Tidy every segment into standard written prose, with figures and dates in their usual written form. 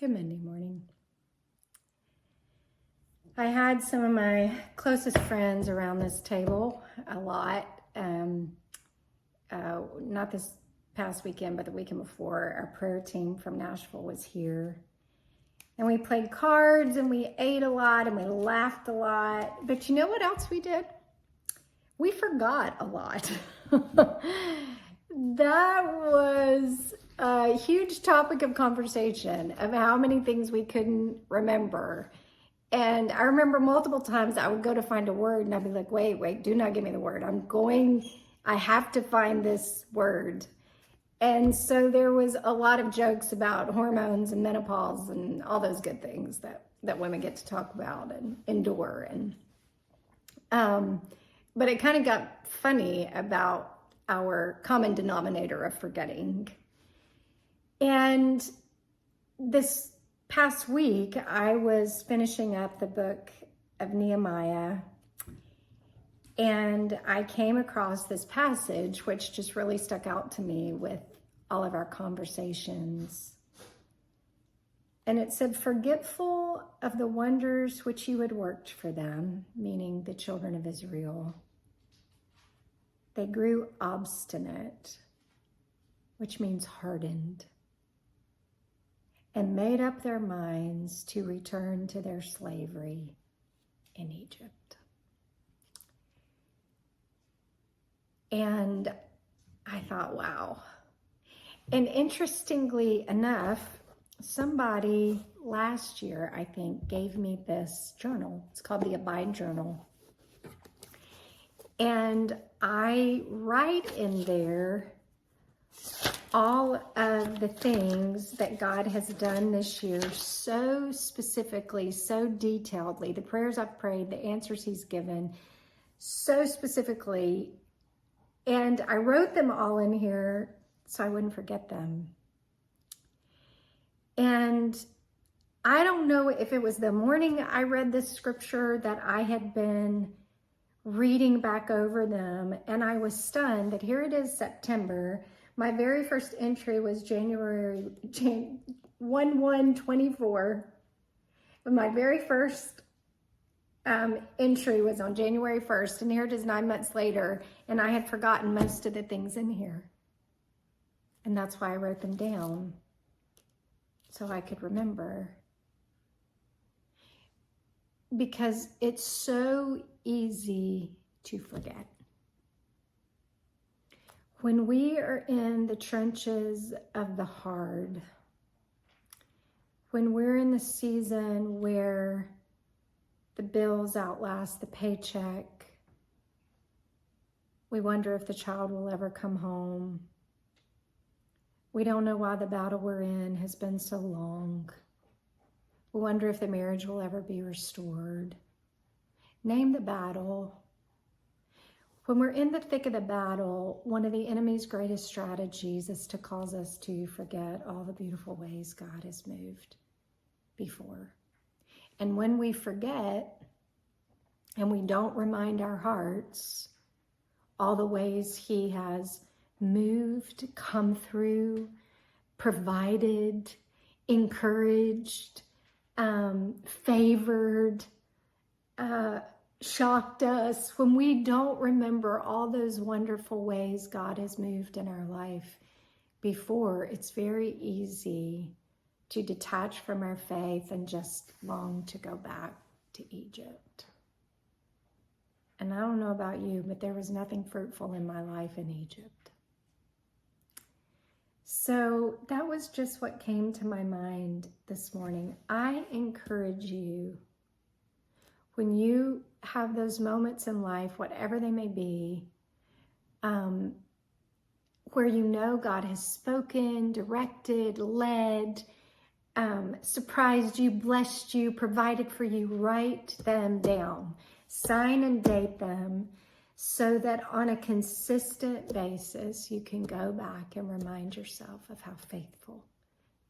Good Monday morning. I had some of my closest friends around this table a lot. Not this past weekend, but the weekend before. Our prayer team from Nashville was here. And we played cards and we ate a lot and we laughed a lot. But you know what else we did? We forgot a lot. That was a huge topic of conversation of how many things we couldn't remember. And I remember multiple times I would go to find a word and I'd be like, wait, do not give me the word. I have to find this word. And so there was a lot of jokes about hormones and menopause and all those good things that women get to talk about and endure. But it kind of got funny about our common denominator of forgetting. And this past week, I was finishing up the book of Nehemiah, and I came across this passage, which just really stuck out to me with all of our conversations. And it said, "Forgetful of the wonders which you had worked for them," meaning the children of Israel, "they grew obstinate," which means hardened, "and made up their minds to return to their slavery in Egypt." And I thought, wow. And interestingly enough, somebody last year, I think, gave me this journal. It's called the Abide Journal. And I write in there all of the things that God has done this year so specifically, so detailedly, the prayers I've prayed, the answers he's given, so specifically. And I wrote them all in here so I wouldn't forget them. And I don't know if it was the morning I read this scripture that I had been reading back over them, and I was stunned that here it is, September. My very first entry was January 1/1/24. My very first entry was on January 1st, and here it is 9 months later, and I had forgotten most of the things in here. And that's why I wrote them down, so I could remember. Because it's so easy to forget. When we are in the trenches of the hard, when we're in the season where the bills outlast the paycheck, we wonder if the child will ever come home. We don't know why the battle we're in has been so long. We wonder if the marriage will ever be restored. Name the battle. When we're in the thick of the battle, one of the enemy's greatest strategies is to cause us to forget all the beautiful ways God has moved before. And when we forget and we don't remind our hearts all the ways he has moved, come through, provided, encouraged, favored, shocked us, when we don't remember all those wonderful ways God has moved in our life before, it's very easy to detach from our faith and just long to go back to Egypt. And I don't know about you, but there was nothing fruitful in my life in Egypt. So that was just what came to my mind this morning. I encourage you, when you have those moments in life, whatever they may be, where you know God has spoken, directed, led, surprised you, blessed you, provided for you, write them down. Sign and date them so that on a consistent basis, you can go back and remind yourself of how faithful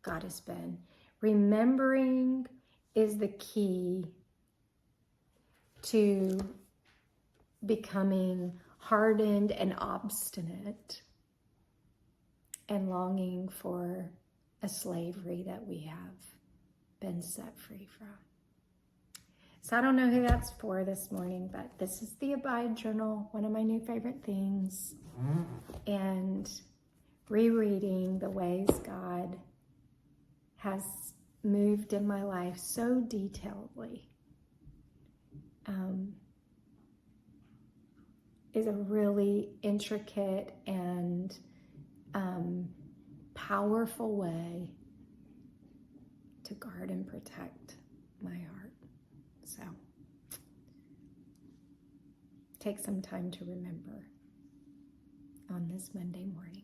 God has been. Remembering is the key to becoming hardened and obstinate and longing for a slavery that we have been set free from. So I don't know who that's for this morning, but this is the Abide Journal, one of my new favorite things. And rereading the ways God has moved in my life so detailedly is a really intricate and powerful way to guard and protect my heart. So take some time to remember on this Monday morning.